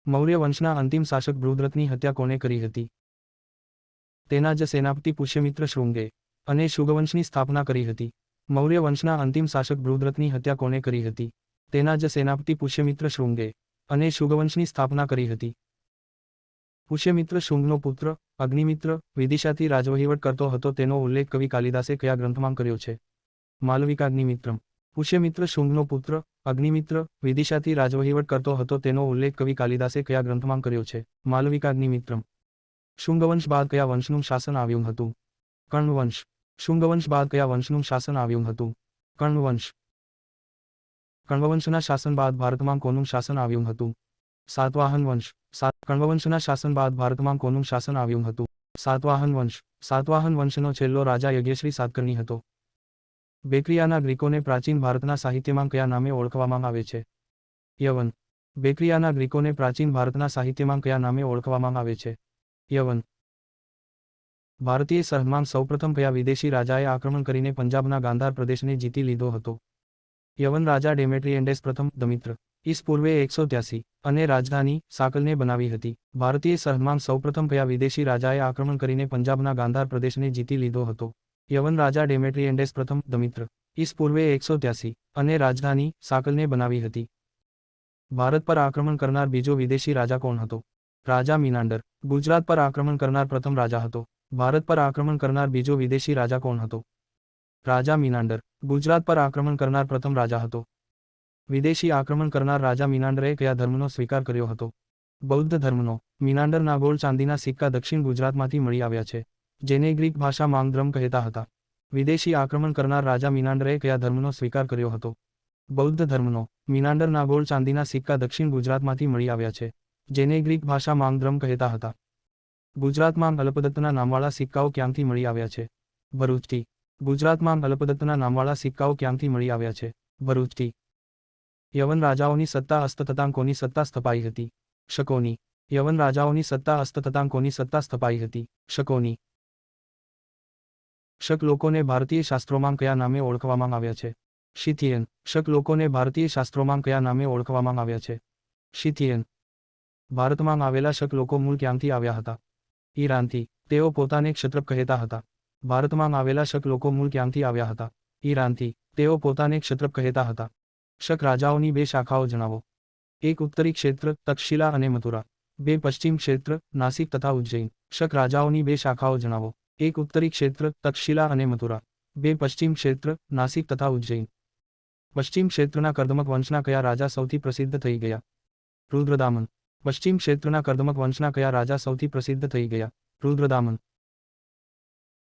મૌર્ય વંશના અંતિમ શાસક બૃહદ્રથની હત્યા કોણે કરી હતી? તેના જ સેનાપતિ પુષ્યમિત્ર શૃંગે. અને શુગવંશની સ્થાપના કરી હતી. મૌર્ય વંશના અંતિમ શાસક બૃહદ્રથની હત્યા કોણે કરી હતી? તેના જ સેનાપતિ પુષ્યમિત્ર શૃંગે. અને શુગવંશની સ્થાપના કરી હતી. પુષ્યમિત્ર શુંગનો પુત્ર અગ્નિમિત્ર વિદિશાથી રાજવહીવટ કરતો હતો તેનો ઉલ્લેખ કવિ કાલિદાસે કયા ગ્રંથમાં કર્યો છે? માલવિકાગ્નિમિત્રમ. પુષ્યમિત્ર શુંગનો પુત્ર અગ્નિમિત્ર વિદિશાથી રાજવહીવટ કરતો હતો તેનો ઉલ્લેખ કવિ કાલિદાસે કયા ગ્રંથમાં કર્યો છે? માલવિકાગ્નિમિત્રમ. શુંગવંશ બાદ કયા વંશનું શાસન આવ્યું હતું? કર્ણવંશ. શુંગવંશ બાદ કયા વંશનું શાસન આવ્યું હતું? કર્ણવંશ. કર્ણવંશના શાસન બાદ ભારતમાં કોનું શાસન આવ્યું હતું? સાતવાહન વંશ. કર્ણવંશના શાસન બાદ ભારતમાં કોનું શાસન આવ્યું હતું? સાતવાહન વંશ. સાતવાહન વંશનો છેલ્લો રાજા યજ્ઞશ્રી સાતકર્ણી હતો. બેક્રિયાના ગ્રીકોને પ્રાચીન ભારતના સાહિત્યમાં કયા નામે ઓળખવામાં આવે છે? યવન. બેક્રિયાના ગ્રીકોને પ્રાચીન ભારતના સાહિત્યમાં કયા નામે ઓળખવામાં આવે છે? યવન. ભારતીય સરહદમાં સૌપ્રથમ કયા વિદેશી રાજાએ આક્રમણ કરીને પંજાબના ગાંધાર પ્રદેશને જીતી લીધો હતો? યવન રાજા ડેમેટ્રિએન્ડેસ પ્રથમ દમિત્ર. ઈસ પૂર્વે 183 અને રાજધાની સાકલને બનાવી હતી. ભારતીય સરહદમાં સૌપ્રથમ કયા વિદેશી રાજાએ આક્રમણ કરીને પંજાબના ગાંધાર પ્રદેશને જીતી લીધો હતો? યવન રાજા ડેમેટ્રિએન્ડેસ પ્રથમ દમિત્ર. ઈસ પૂર્વે 183 અને રાજધાની સાકલને બનાવી હતી. ભારત પર આક્રમણ કરનાર બીજો વિદેશી રાજા કોણ હતો? રાજા મીનાંડર. ગુજરાત પર આક્રમણ કરનાર પ્રથમ રાજા હતો. ભારત પર આક્રમણ કરનાર બીજો વિદેશી રાજા કોણ હતો? રાજા મીનાંડર. ગુજરાત પર આક્રમણ કરનાર પ્રથમ રાજા હતો. વિદેશી આક્રમણ કરનાર રાજા મીનાંડરે કયા ધર્મનો સ્વીકાર કર્યો હતો? બૌદ્ધ ધર્મનો. મીનાંડરના ગોળ ચાંદીના સિક્કા દક્ષિણ ગુજરાતમાંથી મળી આવ્યા છે, જેને ગ્રીક ભાષામાં ધર્મ કહેતા હતા. વિદેશી આક્રમણ કરનાર રાજા મીનાંડરે કયા ધર્મનો સ્વીકાર કર્યો હતો? બૌદ્ધ ધર્મનો. મીનાંડરના ગોળ ચાંદીના સિક્કા દક્ષિણ ગુજરાતમાંથી મળી આવ્યા છે, જેને ગ્રીક ભાષામાં ધર્મ કહેતા હતા. ગુજરાતમાં અલ્પદત્તના નામવાળા સિક્કાઓ ક્યાંથી મળી આવ્યા છે? ભરૂચથી. ગુજરાતમાં અલ્પદત્તના નામવાળા સિક્કાઓ ક્યાંથી મળી આવ્યા છે? ભરૂચથી. યવન રાજાઓની સત્તા અસ્ત થતાં કોની સત્તા સ્થપાઈ હતી? શકોની. યવન રાજાઓની સત્તા અસ્ત થતાં કોની સત્તા સ્થપાઈ હતી? શકોની. શક લોકોને ભારતીય શાસ્ત્રોમાં કયા નામે ઓળખવામાં આવ્યા છે? શિથિયન. શક લોકોને ભારતીય શાસ્ત્રોમાં કયા નામે ઓળખવામાં આવ્યા છે? શિથિયન. ભારતમાં આવેલા શક લોકો મૂળ ક્યાંથી આવ્યા હતા? ઈરાનથી. તેઓ પોતાને ક્ષત્રપ કહેતા હતા. ભારતમાં આવેલા શક લોકો મૂળ ક્યાંથી આવ્યા હતા? ઈરાનથી. તેઓ પોતાને ક્ષત્રપ કહેતા હતા. શક રાજાઓની બે શાખાઓ જણાવો. એક ઉત્તરી ક્ષેત્ર તક્ષશિલા અને મથુરા. બે પશ્ચિમ ક્ષેત્ર નાસિક તથા ઉજ્જૈન. શક રાજાઓની બે શાખાઓ જણાવો. એક ઉત્તરી ક્ષેત્ર તક્ષશિલા અને મથુરા. બે પશ્ચિમ ક્ષેત્ર નાસિક તથા ઉજ્જૈન. પશ્ચિમ ક્ષેત્રના કર્દમક વંશના કયા રાજા સૌથી પ્રસિદ્ધ થઈ ગયા? રુદ્રદામન. પશ્ચિમ ક્ષેત્રના કર્દમક વંશના કયા રાજા સૌથી પ્રસિદ્ધ થઈ ગયા? રુદ્રદામન.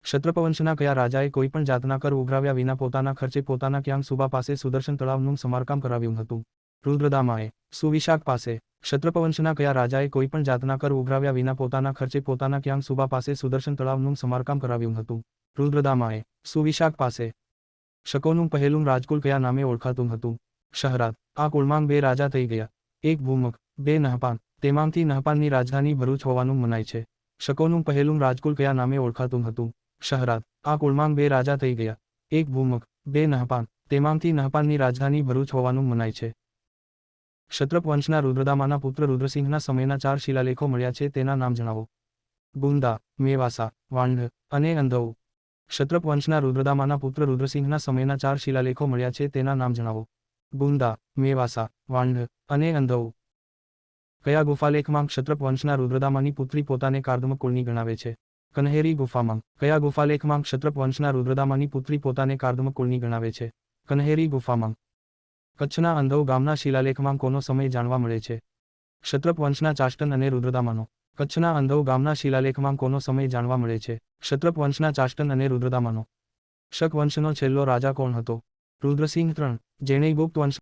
ક્ષત્રપવંશના કયા રાજાએ કોઈપણ જાતના કર ઉઘરાવ્યા વિના પોતાના ખર્ચે પોતાના ક્યાંગ સુબા પાસે સુદર્શન તળાવનું સમારકામ કરાવ્યું હતું? રુદ્રદામાએ. સુવિશાખ પાસે. ક્ષત્રપવંશના કયા રાજાએ કોઈપણ જાતના કર ઉઘરાવ્યા વિના પોતાના ખર્ચે પોતાના ક્યાંગ સુબા પાસે સુદર્શન તળાવનું સમારકામ કરાવ્યું હતું? રુદ્રદામાએ. સુવિશાખ પાસે. શકોનું પહેલું રાજકુળ કયા નામે ઓળખાતું હતું? શહરાદ. આ કુળમાં બે રાજા થઈ ગયા. એક ભૂમક, બે નહપાન. તેમાંથી નહપાનની રાજધાની ભરૂચ હોવાનું મનાય છે. શકોનું પહેલું રાજકુળ કયા નામે ઓળખાતું હતું? શહરાદ. આ કુળમાં બે રાજા થઈ ગયા. એક ભૂમક, બે નહપાન. તેમાંથી નહપાનની રાજધાની ભરૂચ હોવાનું મનાય છે. ક્ષત્રપ વંશના રુદ્રદામાના પુત્ર રુદ્રસિંહના સમયના 4 શિલાલેખો મળ્યા છે, તેના નામ જણાવો. બુંદા, મેવાસા, વાંઢ અને અંધૌ. ક્ષત્રપ વંશના રુદ્રદામાના પુત્ર રુદ્રસિંહના સમયના 4 શિલાલેખો મળ્યા છે, તેના નામ જણાવો. બુંદા, મેવાસા, વાંઢ અને અંધૌ. કયા ગુફાલેખમાં ક્ષત્રપ વંશના રુદ્રદામાની પુત્રી પોતાને કાર્દમક કુળની ગણાવે છે? કન્હેરી ગુફામાં. કયા ગુફાલેખમાં ક્ષત્રપ વંશના રુદ્રદામાની પુત્રી પોતાને કાર્દમક કુળની ગણાવે છે? કન્હેરી ગુફામાં. કચ્છના અંધૌ ગામના શિલાલેખમાં કોનો સમય જાણવા મળે છે? ક્ષત્રપ વંશના ચાષ્ટન અને રુદ્રદામાનો. કચ્છના અંધૌ ગામના શિલાલેખમાં કોનો સમય જાણવા મળે છે? ક્ષત્રપ વંશના ચાષ્ટન અને રુદ્રદામાનો. શક વંશનો છેલ્લો રાજા કોણ હતો? રુદ્રસિંહ III, જેણે ગુપ્ત વંશ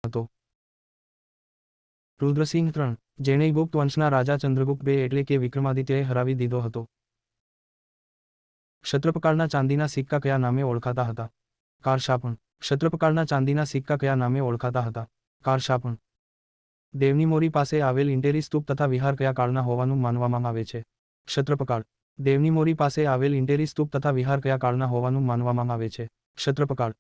હતો. રુદ્રસિંહ III, જેણે ગુપ્ત વંશના રાજા ચંદ્રગુપ્ત II એટલે કે વિક્રમાદિત્યએ હરાવી દીધો હતો. ક્ષત્રપકાળના ચાંદીના સિક્કા કયા નામે ઓળખાતા હતા? કારશાપણ. ક્ષત્રપકાળના ચાંદીના સિક્કા કયા નામે ઓળખાતા હતા? કારશાપણ. દેવની મોરી પાસે આવેલ ઇન્ટેરી સ્તૂપ તથા વિહાર કયા કાળના હોવાનું માનવામાં આવે છે? ક્ષત્રપકાળ. દેવની મોરી પાસે આવેલ ઇન્ટેરી સ્તૂપ તથા વિહાર કયા કાળના હોવાનું માનવામાં આવે છે? ક્ષત્રપકાળ.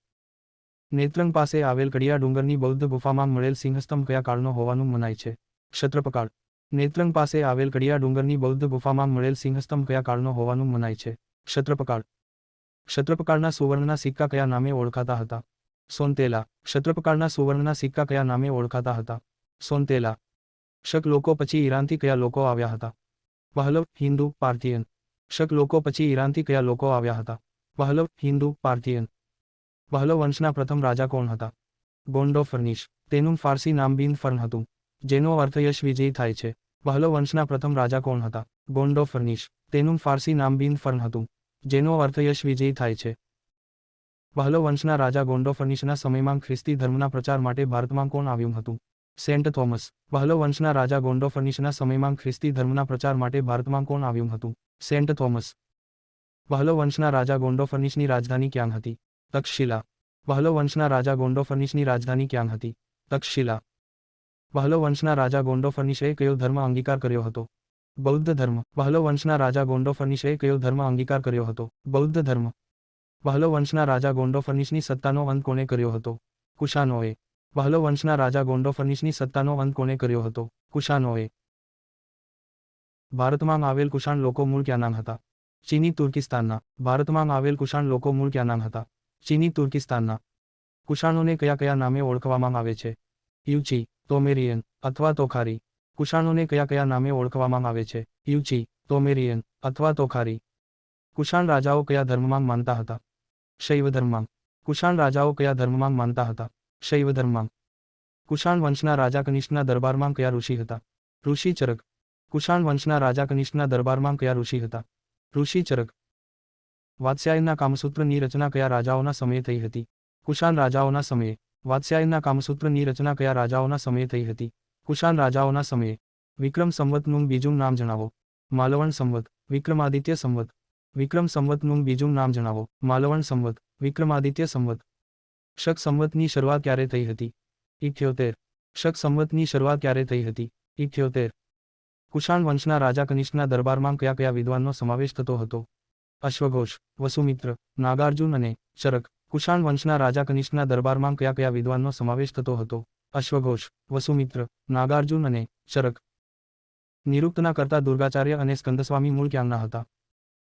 નેત્રંગ પાસે આવેલ કડિયા ડુંગરની બૌદ્ધ ગુફામાં મળેલ સિંહસ્તંભ કયા કાળનો હોવાનું મનાય છે? ક્ષત્રપકાળ. નેત્રંગ પાસે આવેલ કડિયા ડુંગરની બૌદ્ધ ગુફામાં મળેલ સિંહસ્તંભ કયા કાળનો હોવાનું મનાય છે? ક્ષત્રપકાળ. ક્ષત્રપકાળના સુવર્ણના સિક્કા કયા નામે ઓળખાતા હતા? સોનતેલા. ક્ષત્રપકાળના સુવર્ણના સિક્કા કયા નામે ઓળખાતા હતા? સોનતેલા. શક લોકો પછી ઈરાનથી કયા લોકો આવ્યા હતા? પહલવ, હિન્દુ, પાર્થિયન. શક લોકો પછી ઈરાનથી કયા લોકો આવ્યા હતા? પહલવ, હિન્દુ, પાર્થિયન. પહલવ વંશના પ્રથમ રાજા કોણ હતા? ગોંડો ફર્નિશ. તેનું ફારસી નામ બિન ફર્ન હતું, જેનો અર્થ યશ વિજયી થાય છે. પહલવ વંશના પ્રથમ રાજા કોણ હતા? ગોંડો ફર્નિશ. તેનું ફારસી નામ બિન ફર્ન હતું, જેનો અર્થ યશ વિજયી થાય છે. પહલવ વંશના રાજા ગોંડો ફર્નિશના સમયમાં ખ્રિસ્તી ધર્મના પ્રચાર માટે ભારતમાં કોણ આવ્યું હતું? Saint Thomas. પહલવ વંશના રાજા ગોંડો ફર્નિશના સમયમાં ખ્રિસ્તી ધર્મના પ્રચાર માટે ભારતમાં કોણ આવ્યું હતું? Saint Thomas. પહલવ વંશના રાજા ગોંડો ફર્નિશની રાજધાની ક્યાં હતી? તક્ષશિલા. પહલવ વંશના રાજા ગોંડો ફર્નિશની રાજધાની ક્યાં હતી? તક્ષશિલા. પહલવ વંશના રાજા ગોંડો ફર્નિશે કયો ધર્મ અંગીકાર કર્યો હતો? બૌદ્ધ ધર્મ. પહલવ વંશના રાજા ગોંડો ફર્નિશે કયો ધર્મ અંગીકાર કર્યો હતો? બૌદ્ધ ધર્મ. પહલવ વંશના રાજા ગોંડો ફર્નિશની સત્તાનો અંત કોણે કર્યો હતો? કુશાનોએ. પહલવ વંશના રાજા ગોંડો ફર્નિશની સત્તાનો અંત કોણે કર્યો હતો? કુશાનોએ. ભારતમાં આવેલ કુષાણ લોકો મૂળ ક્યાંના હતા? ચીની તુર્કિસ્તાનના. ભારતમાં આવેલ કુષાણ લોકો મૂળ ક્યાંના હતા? ચીની તુર્કિસ્તાનના. કુષાણોને કયા કયા નામે ઓળખવામાં આવે છે? યુચી, તોમેરિયન અથવા તોખારી. કુષાણોને કયા કયા નામે ઓળખવામાં આવે છે? યુચી, તોમેરિયન અથવા તોખારી. કુષાણ રાજાઓ કયા ધર્મમાં માનતા હતા? શૈવ ધર્મમાં. કુષાણ રાજાઓ કયા ધર્મમાં માનતા હતા? શૈવ ધર્મમાં. કુષાણ વંશના રાજા કનિષ્કના દરબારમાં કયા ઋષિ હતા? ઋષિ ચરક. કુષાણ વંશના રાજા કનિષ્કના દરબારમાં કયા ઋષિ હતા? ઋષિ ચરક. વાત્સ્યાયનના કામસૂત્રની રચના કયા રાજાઓના સમયે થઈ હતી? કુષાણ રાજાઓના સમયે. વાત્સ્યાયનના કામસૂત્રની રચના કયા રાજાઓના સમયે થઈ હતી? કુષાણ રાજાઓના સમયે. વિક્રમ સંવતનું બીજું નામ જણાવો. માલવણ સંવત. વિક્રમાદિત્ય સંવત. વિક્રમ સંવતનું બીજું નામ જણાવો. માલવણ સંવત. વિક્રમાદિત્ય સંવત. શક સંવતની શરૂઆત ક્યારે થઈ હતી? 78. શક સંવતની શરૂઆત ક્યારે થઈ હતી? 78. કુષાણ વંશના રાજા કનિષ્કના દરબારમાં કયા કયા વિદ્વાનનો સમાવેશ થતો હતો? અશ્વઘોષ, વસુમિત્ર, નાગાર્જુન અને ચરક. કુષાણ વંશના રાજા કનિષ્કના દરબારમાં કયા કયા વિદ્વાનનો સમાવેશ થતો હતો? અશ્વઘોષ, વસુમિત્ર, નાગાર્જુન અને ચરક. નિરુક્તના કરતા દુર્ગાચાર્ય અને સ્કંદસ્વામી મૂળ ક્યાંના હતા?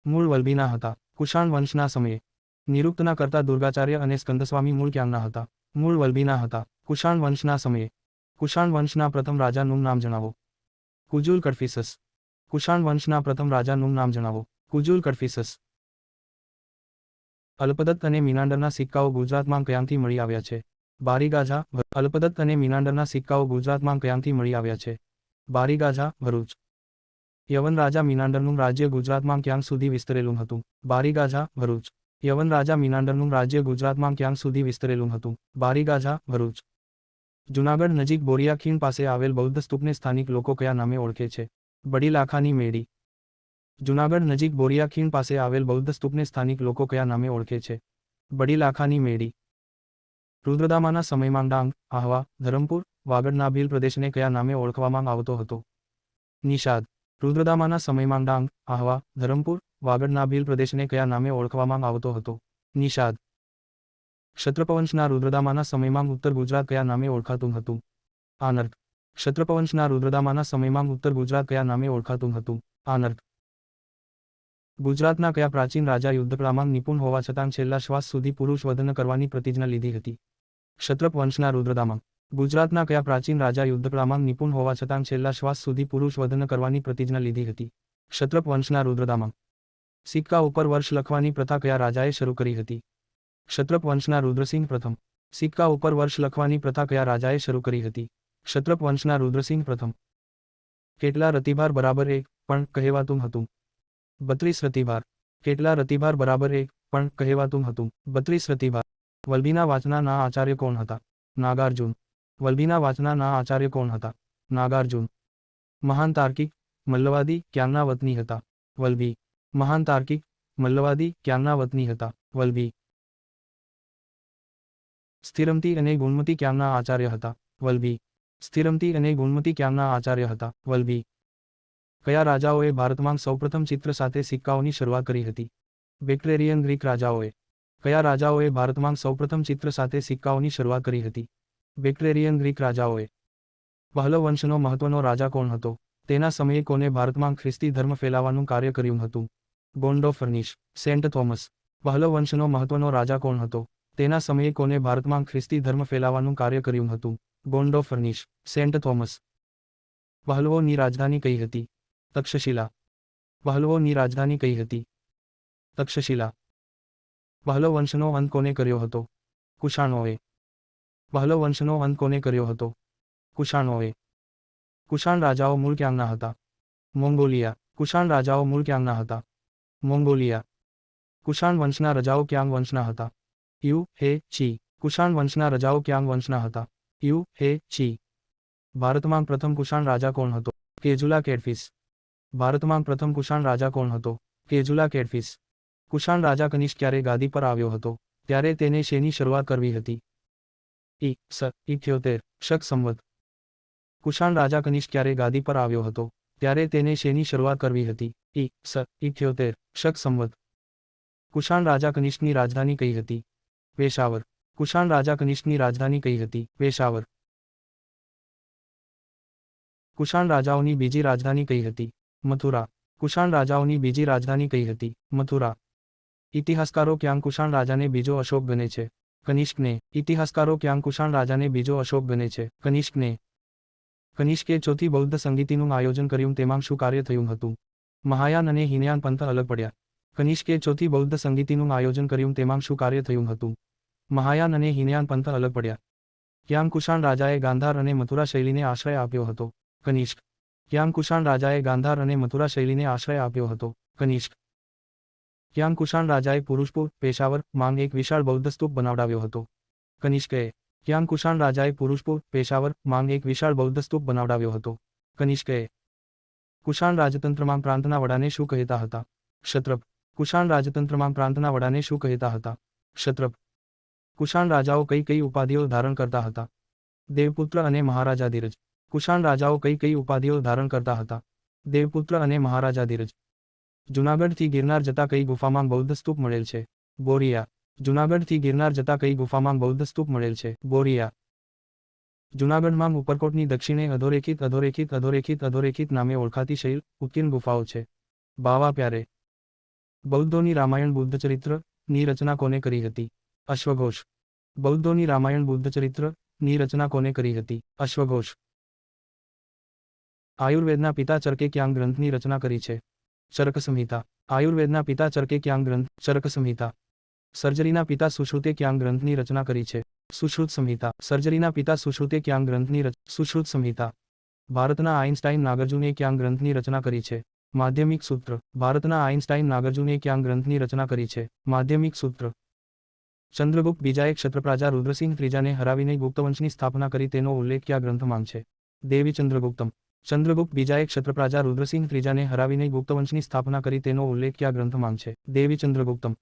મૂળ વલ્ભીના હતા. કુષાણ વંશના સમયે. નિરુક્તના કરતા દુર્ગાચાર્ય અને સ્કંદસ્વામી મૂળ ક્યાંના હતા? મૂળ વલ્ભીના હતા. કુષાણ વંશના સમયે. કુષાણ વંશના પ્રથમ રાજાનું નામ જણાવો. કુજુલ કડફિસસ. કુષાણ વંશના પ્રથમ રાજાનું નામ જણાવો. કુજુલ કડફિસસ. અલ્પદત્ત અને મીનાંડરના સિક્કાઓ ગુજરાતમાં ક્યાંથી મળી આવ્યા છે? બારીગાઝા. અલ્પદત્ત અને મીનાંડરના સિક્કાઓ ગુજરાતમાં ક્યાંથી મળી આવ્યા છે? બારીગાઝા, ભરૂચ. યવન રાજા મીનાંડરનું રાજ્ય ગુજરાતમાં ક્યાં સુધી વિસ્તરેલું હતું? બારીગાઝા, ભરૂચ. યવન રાજા મીનાંડરનું રાજ્ય ગુજરાતમાં ક્યાં સુધી વિસ્તરેલું હતું? બારીગાઝા, ભરૂચ. જૂનાગઢ નજીક બોરિયા ખીણ પાસે આવેલ બૌદ્ધ સ્તૂપને સ્થાનિક લોકો કયા નામે ઓળખે છે? બડી લાખાની મેળી. જૂનાગઢ નજીક બોરિયા ખીણ પાસે આવેલ બૌદ્ધ સ્તૂપને સ્થાનિક લોકો કયા નામે ઓળખે છે? બડી લાખાની મેળી. રુદ્રદામાના સમયમાં ડાંગ, આહવા, ધરમપુર, વાગડના ભીલ પ્રદેશને કયા નામે ઓળખવામાં આવતો હતો? નિષાદ. રુદ્રદામાના સમયમાં ડાંગ, આહવા, ધરમપુર, વાગડના ભીલ પ્રદેશને કયા નામે ઓળખવામાં આવતો હતો? નિષાદ. ક્ષત્રપવંશના રુદ્રદામાના સમયમાં ઉત્તર ગુજરાત કયા નામે ઓળખાતું હતું? આનર્ક. ક્ષત્રપવંશના રુદ્રદામાના સમયમાં ઉત્તર ગુજરાત કયા નામે ઓળખાતું હતું? આનર્ક. ગુજરાતના કયા પ્રાચીન રાજા યુદ્ધકળામાં નિપુણ હોવા છતાં છેલ્લા શ્વાસ સુધી પુરુષ વધ ન કરવાની પ્રતિજ્ઞા લીધી હતી? ક્ષત્રપ વંશના રુદ્રદામા. ગુજરાતના કયા પ્રાચીન રાજા યુદ્ધકળામાં નિપુણ હોવા છતાં છેલ્લા શ્વાસ સુધી પુરુષ વધ ન કરવાની પ્રતિજ્ઞા લીધી હતી? ક્ષત્રપ વંશના રુદ્રદામા. સિક્કા ઉપર વર્ષ લખવાની પ્રથા કયા રાજાએ શરૂ કરી હતી? ક્ષત્રપ વંશના રુદ્રસિંહ પ્રથમ. સિક્કા ઉપર વર્ષ લખવાની પ્રથા કયા રાજાએ શરૂ કરી હતી? ક્ષત્રપ વંશના રુદ્રસિંહ પ્રથમ. કેટલા રતિભાર બરાબર 1 પણ કહેવાતું હતું? 32 રતિભાર. કેટલા રતિભાર બરાબર 1 પણ કહેવાતું હતું? 32 રતિભાર. વલ્ભીના વાચના આચાર્ય કોણ હતા? નાગાર્જુન. વલ્ભીના વાચના આચાર્ય કોણ હતા? નાગાર્જુન. મહાન તાર્કિક, મલ્લવાદી ક્યાંના વતની હતા? વલ્ભી. મહાન તાર્કિક, મલ્લવાદી ક્યાંના વતની હતા? વલ્ભી. સ્થિરમતી અને ગુણમતી ક્યાંના આચાર્ય હતા? વલ્ભી. સ્થિરમતી અને ગુણમતી ક્યાંના આચાર્ય હતા? વલ્ભી. કયા રાજાઓએ ભારતમાં સૌપ્રથમ ચિત્ર સાથે સિક્કાઓની શરૂઆત કરી હતી? બેક્ટ્રેરિયન ગ્રીક રાજાઓએ. કયા રાજાઓએ ભારતમાં સૌપ્રથમ ચિત્ર સાથે સિક્કાઓની શરૂઆત કરી હતી? બેક્ટ્રિયન ગ્રીક રાજાઓએ. પહલવ વંશનો મહત્વનો રાજા કોણ હતો? તેના સમયે કોને ભારતમાં ખ્રિસ્તી ધર્મ ફેલાવવાનું કાર્ય કર્યું હતું? ગોન્ડો ફર્નિશ, સેન્ટ થોમસ. પહલવ વંશનો મહત્વનો રાજા કોણ હતો? તેના સમયે કોને ભારતમાં ખ્રિસ્તી ધર્મ ફેલાવવાનું કાર્ય કર્યું હતું? ગોન્ડો ફર્નિશ, સેન્ટ થોમસ. પહલવોની રાજધાની કઈ હતી? તક્ષશિલા. પહલવોની રાજધાની કઈ હતી? તક્ષશિલા. પહલવ વંશનો અંત કોને કર્યો હતો? કુષાણોએ. પહલવ વંશનો અંત કોને કર્યો હતો? કુષાણોએ. કુષાણ રાજાઓ મૂળ ક્યાંના હતા? મોંગોલિયા. કુષાણ રાજાઓ મૂળ ક્યાંના હતા? મોંગોલિયા. કુષાણ વંશના રજાઓ ક્યાંગ વંશના હતા? યુ હે ચી. કુષાણ વંશના રજાઓ ક્યાંગ વંશના હતા? યુ હે ચી. ભારતમાં પ્રથમ કુષાણ રાજા કોણ હતો? કેજુલા કેડફિસ. ભારતમાં પ્રથમ કુષાણ રાજા કોણ હતો? કેજુલા કેડફિસ. કુષાણ રાજા કનિષ્ક ક્યારે ગાદી પર આવ્યો હતો? ત્યારે તેને શેની શરૂઆત કરવી હતી? ઈ. સ. 78 શક સંવત. કુષાણ રાજા કનિષ્ક ક્યારે ગાદી પર આવ્યો હતો? ત્યારે તેને શેની શરૂઆત કરવી હતી? ઈ. સ. 78 શક સંવત. કુષાણ રાજા કનિષ્કની રાજધાની કઈ હતી? પેશાવર. કુષાણ રાજા કનિષ્કની રાજધાની કઈ હતી? પેશાવર. કુષાણ રાજાઓની બીજી રાજધાની કઈ હતી? મથુરા. કુષાણ રાજાઓની બીજી રાજધાની કઈ હતી? મથુરા. ઇતિહાસકારો ક્યાં કુષાણ રાજાને બીજો અશોક ગણે છે? કનિષ્કને. ઇતિહાસકારો ક્યાં કુષાણ રાજાને બીજો અશોક ગણે છે? કનિષ્કને. કનિષ્કે ચોથી બૌદ્ધ સંગીતિનું આયોજન કર્યું તેમાં શું કાર્ય થયું હતું? મહાયાન અને હીનયાન પંથ અલગ પડ્યા. કનિષ્કે ચોથી બૌદ્ધ સંગીતિનું આયોજન કર્યું તેમાં શું કાર્ય થયું હતું? મહાયાન અને હીનયાન પંથ અલગ પડ્યા. ક્યાં કુષાણ રાજાએ ગાંધાર અને મથુરા શૈલીને આશ્રય આપ્યો હતો? કનિષ્ક. ક્યાં કુષાણ રાજાએ ગાંધાર અને મથુરા શૈલીને આશ્રય આપ્યો હતો? કનિષ્ક. ક્યાં કુષાણ રાજાએ પુરુષપુર, પેશાવર માં એક વિશાળ બૌદ્ધ સ્તૂપ બનાવડાવ્યો હતો? કનિષ્કે. ક્યાં કુષાણ રાજાએ પુરુષપુર, પેશાવર માં એક વિશાળ બૌદ્ધ સ્તૂપ બનાવડાવ્યો હતો? કનિષ્કે. કુષાણ રાજતંત્રમાં પ્રાંતના વડાને શું કહેતા હતા? ક્ષત્રપ. કુષાણ રાજતંત્રમાં પ્રાંતના વડાને શું કહેતા હતા? ક્ષત્રપ. કુષાણ રાજાઓ કઈ કઈ ઉપાધિઓ ધારણ કરતા હતા? દેવપુત્ર અને મહારાજાધિરજ. કુષાણ રાજાઓ કઈ કઈ ઉપાધિઓ ધારણ કરતા હતા? દેવપુત્ર અને મહારાજાધિરજ. જૂનાગઢથી ગિરનાર જતા કઈ ગુફામાં બૌદ્ધ સ્તૂપ મળેલ છે? બોરિયા. જૂનાગઢથી ગિરનાર જતા કઈ ગુફામાં બૌદ્ધ સ્તૂપ મળેલ છે? બોરિયા. જૂનાગઢમાં ઉપરકોટની દક્ષિણે અધોરેખિત અધોરેખિત અધોરેખિત અધોરેખિત નામે ઓળખાતી શૈલ ઉત્કીર્ણ ગુફાઓ છે. બાવા પ્યારે. બૌદ્ધોની રામાયણ બુદ્ધચરિત્ર ની રચના કોને કરી હતી? અશ્વઘોષ. બૌદ્ધોની રામાયણ બુદ્ધચરિત્ર ની રચના કોને કરી હતી? અશ્વઘોષ. આયુર્વેદના પિતા ચરકે ક્યાં ગ્રંથની રચના કરી છે? ચરક સંહિતા. આયુર્વેદના પિતા ચરકે ક્યાં ગ્રંથ? ચરક સંહિતા. સર્જરીના પિતા સુશ્રુતે ક્યાં ગ્રંથની રચના કરી છે? સુશ્રુત સંહિતા. સર્જરીના પિતા સુશ્રુતે ક્યાં ગ્રંથની સુશ્રુત સંહિતા. ભારતના આઇન્સ્ટાઇન નાગાર્જુને ક્યાં ગ્રંથની રચના કરી છે? માધ્યમિક સૂત્ર. ભારતના આઇન્સ્ટાઇન નાગાર્જુને ક્યાં ગ્રંથની રચના કરી છે? માધ્યમિક સૂત્ર. ચંદ્રગુપ્ત બીજાએ ક્ષત્રપ્રાજા રુદ્રસિંહ ત્રીજાને હરાવીને ગુપ્તવંશની સ્થાપના કરી તેનો ઉલ્લેખ કયા ગ્રંથમાં છે? દેવી ચંદ્રગુપ્તમ. ચંદ્રગુપ્ત બીજાએ ક્ષત્રપ્રાજા રુદ્રસિંહ ત્રીજાને હરાવીને ગુપ્તવંશની સ્થાપના કરી તેનો ઉલ્લેખ કયા ગ્રંથમાં છે? દેવી ચંદ્રગુપ્તમ.